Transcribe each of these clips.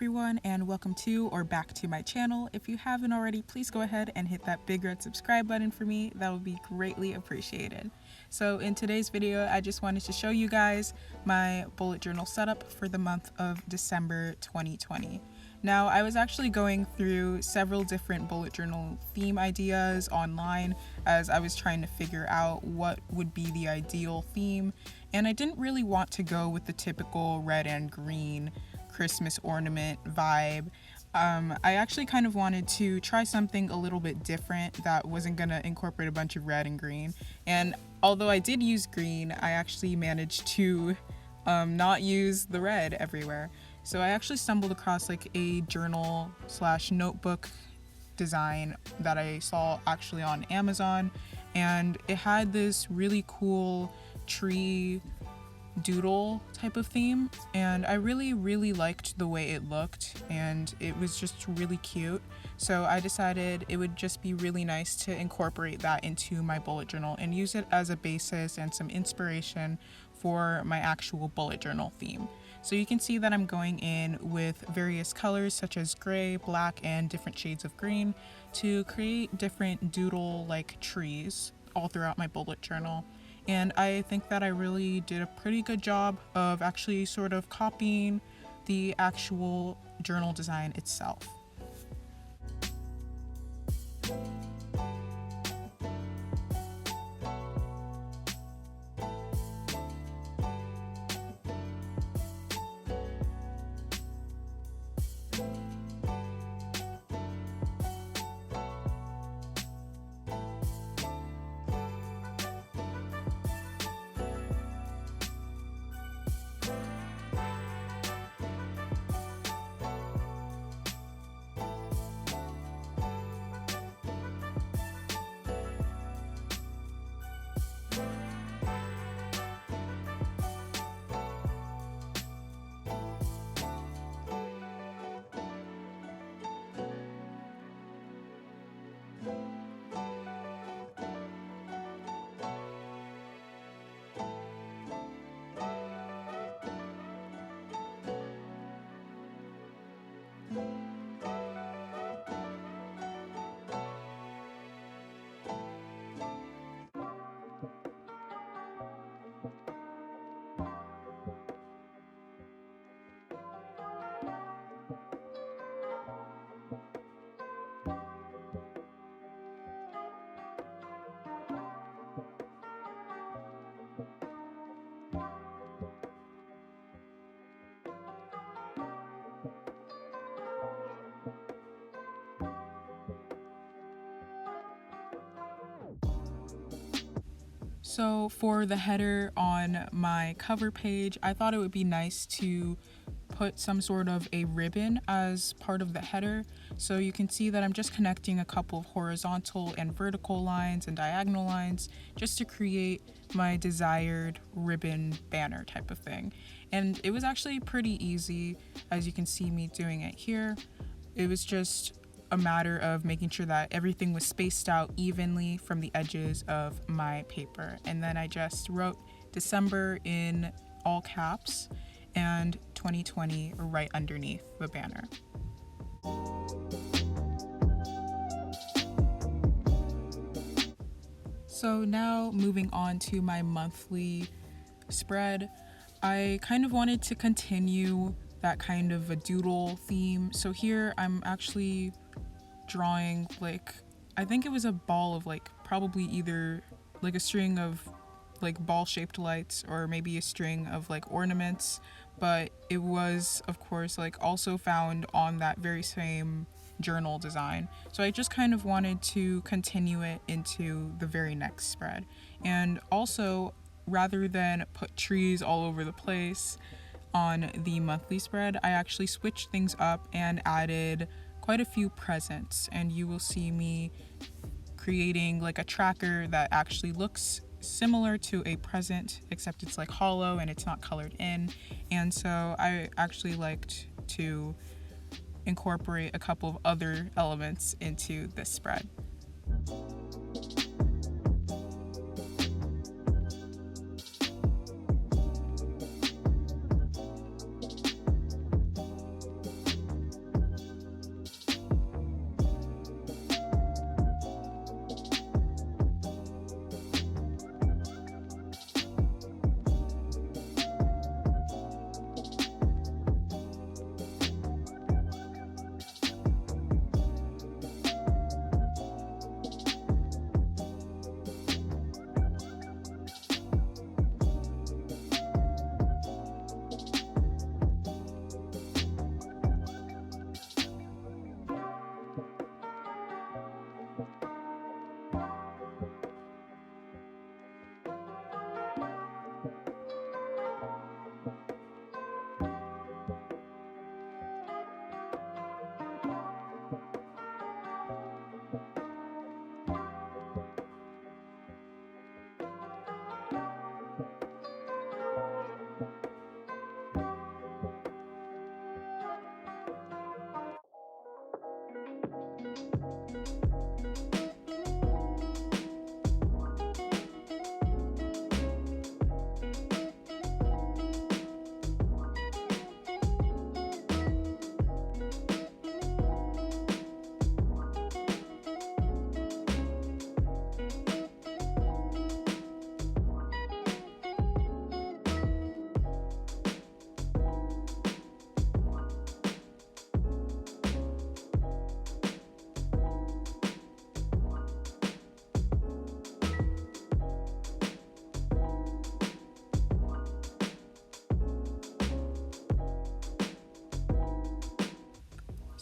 everyone, and welcome to or back to my channel. If you haven't already, please go ahead and hit that big red subscribe button for me. That would be greatly appreciated. So in today's video, I just wanted to show you guys my bullet journal setup for the month of December 2020. Now, I was actually going through several different bullet journal theme ideas online as I was trying to figure out what would be the ideal theme, and I didn't really want to go with the typical red and green Christmas ornament vibe. I actually kind of wanted to try something a little bit different that wasn't gonna incorporate a bunch of red and green. And although I did use green, I actually managed to not use the red everywhere. So I actually stumbled across like a journal / notebook design that I saw actually on Amazon, and it had this really cool tree doodle type of theme, and I really liked the way it looked, and it was just really cute. So I decided it would just be really nice to incorporate that into my bullet journal and use it as a basis and some inspiration for my actual bullet journal theme. So you can see that I'm going in with various colors such as gray, black, and different shades of green to create different doodle-like trees all throughout my bullet journal. And I think that I really did a pretty good job of actually sort of copying the actual journal design itself. So for the header on my cover page, I thought it would be nice to put some sort of a ribbon as part of the header. So you can see that I'm just connecting a couple of horizontal and vertical lines and diagonal lines just to create my desired ribbon banner type of thing. And it was actually pretty easy, as you can see me doing it here. It was just a matter of making sure that everything was spaced out evenly from the edges of my paper. And then I just wrote December in all caps and 2020 right underneath the banner. So now moving on to my monthly spread, I kind of wanted to continue that kind of a doodle theme. So here I'm actually drawing like, I think it was a ball of like probably either like a string of like ball shaped lights or maybe a string of like ornaments, but it was of course like also found on that very same journal design. So I just kind of wanted to continue it into the very next spread. And also, rather than put trees all over the place on the monthly spread, I actually switched things up and added quite a few presents, and you will see me creating like a tracker that actually looks similar to a present, except it's like hollow and it's not colored in. And so I actually liked to incorporate a couple of other elements into this spread.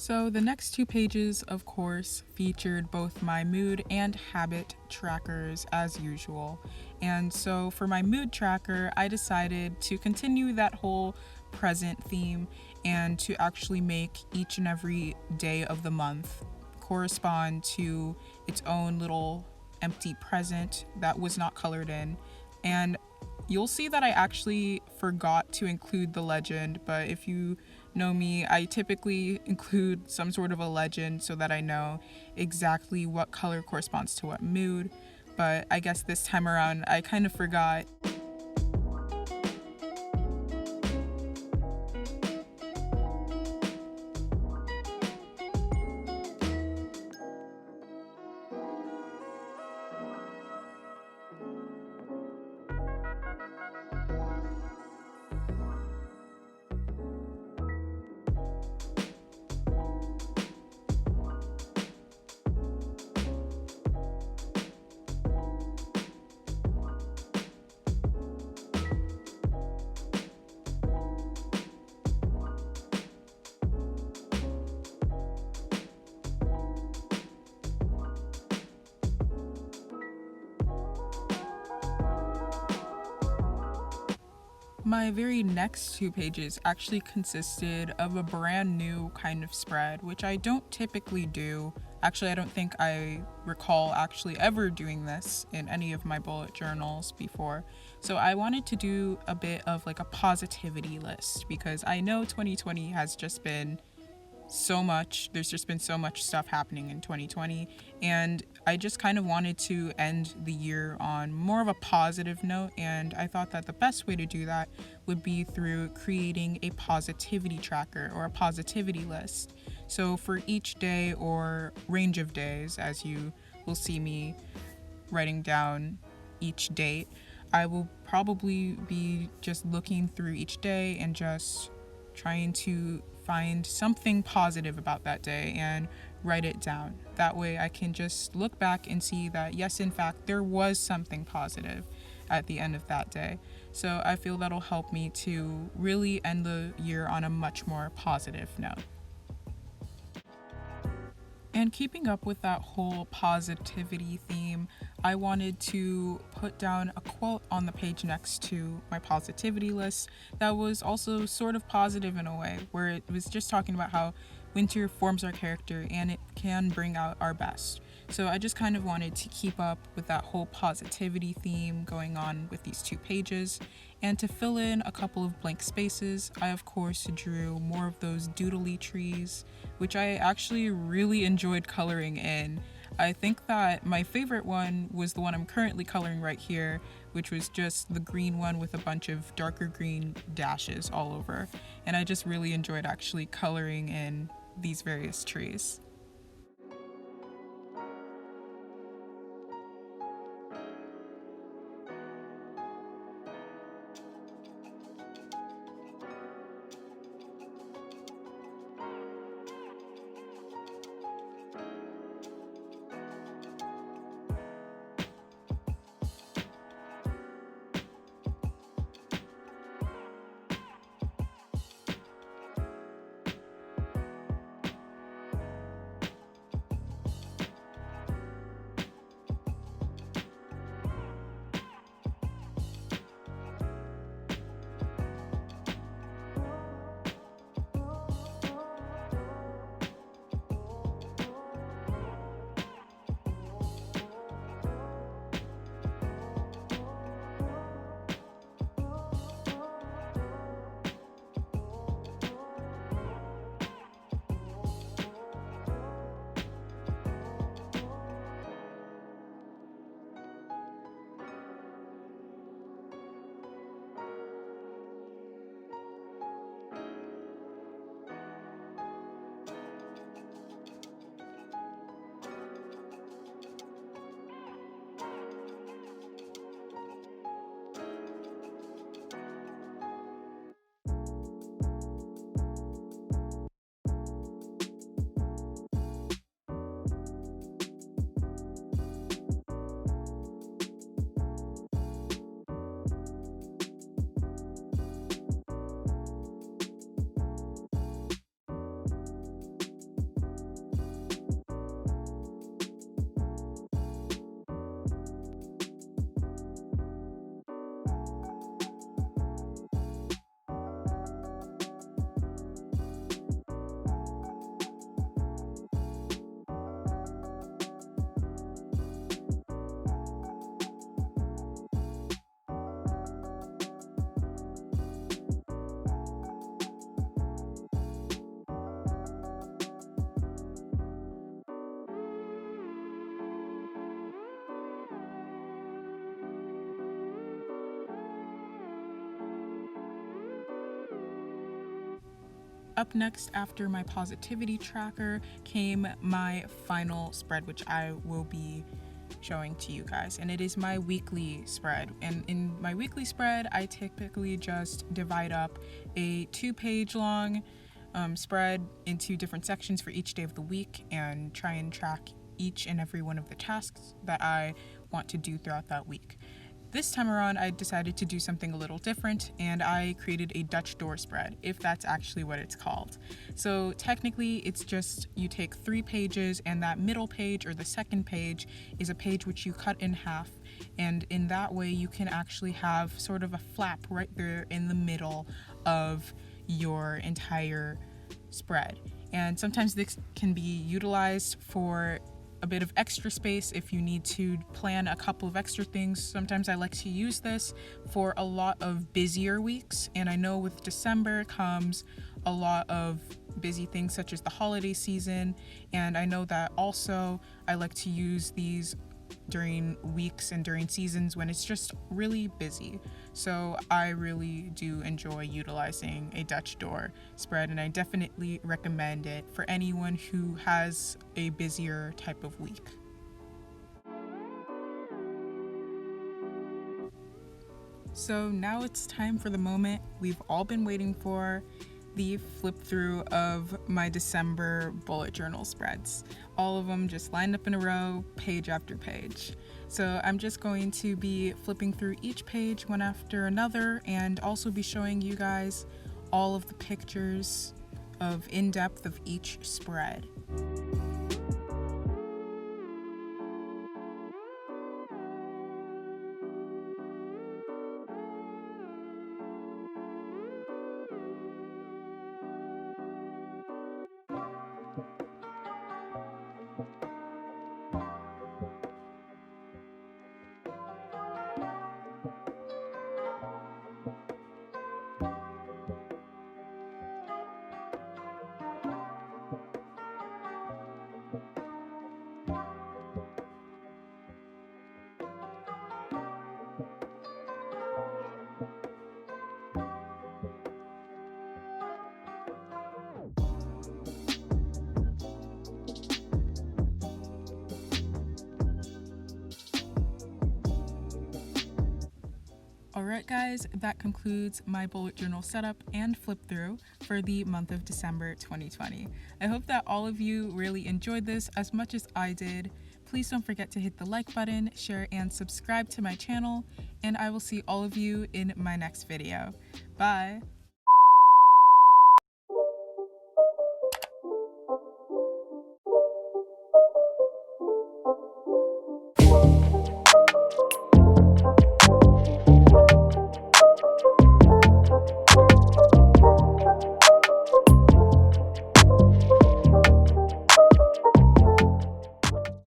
So the next two pages, of course, featured both my mood and habit trackers as usual. And so for my mood tracker, I decided to continue that whole present theme and to actually make each and every day of the month correspond to its own little empty present that was not colored in. And you'll see that I actually forgot to include the legend, but if you know me, I typically include some sort of a legend so that I know exactly what color corresponds to what mood. But I guess this time around, I kind of forgot. My very next two pages actually consisted of a brand new kind of spread, which I don't typically do. Actually, I don't think I recall actually ever doing this in any of my bullet journals before. So I wanted to do a bit of like a positivity list because I know 2020 has just been so much. There's just been so much stuff happening in 2020, and I just kind of wanted to end the year on more of a positive note, and I thought that the best way to do that would be through creating a positivity tracker or a positivity list. So for each day or range of days, as you will see me writing down each date, I will probably be just looking through each day and just trying to find something positive about that day and write it down. That way I can just look back and see that, yes, in fact, there was something positive at the end of that day. So I feel that'll help me to really end the year on a much more positive note. And keeping up with that whole positivity theme, I wanted to put down a quote on the page next to my positivity list that was also sort of positive in a way, where it was just talking about how winter forms our character and it can bring out our best. So I just kind of wanted to keep up with that whole positivity theme going on with these two pages. And to fill in a couple of blank spaces, I of course drew more of those doodly trees, which I actually really enjoyed coloring in. I think that my favorite one was the one I'm currently coloring right here, which was just the green one with a bunch of darker green dashes all over. And I just really enjoyed actually coloring in these various trees. up next after my positivity tracker came my final spread, which I will be showing to you guys, and it is my weekly spread. And in my weekly spread, I typically just divide up a 2-page long spread into different sections for each day of the week and try and track each and every one of the tasks that I want to do throughout that week. This time around, I decided to do something a little different, and I created a Dutch door spread, if that's actually what it's called. So technically, it's just you take 3 pages, and that middle page or the second page is a page which you cut in half, and in that way you can actually have sort of a flap right there in the middle of your entire spread. And sometimes this can be utilized for a bit of extra space if you need to plan a couple of extra things. Sometimes I like to use this for a lot of busier weeks, and I know with December comes a lot of busy things such as the holiday season, and I know that also I like to use these during weeks and during seasons when it's just really busy. So I really do enjoy utilizing a Dutch door spread, and I definitely recommend it for anyone who has a busier type of week. So now it's time for the moment we've all been waiting for, the flip through of my December bullet journal spreads. All of them just lined up in a row, page after page. So I'm just going to be flipping through each page one after another, and also be showing you guys all of the pictures of in depth of each spread. Alright guys, that concludes my bullet journal setup and flip through for the month of December 2020. I hope that all of you really enjoyed this as much as I did. Please don't forget to hit the like button, share, and subscribe to my channel, and I will see all of you in my next video. Bye!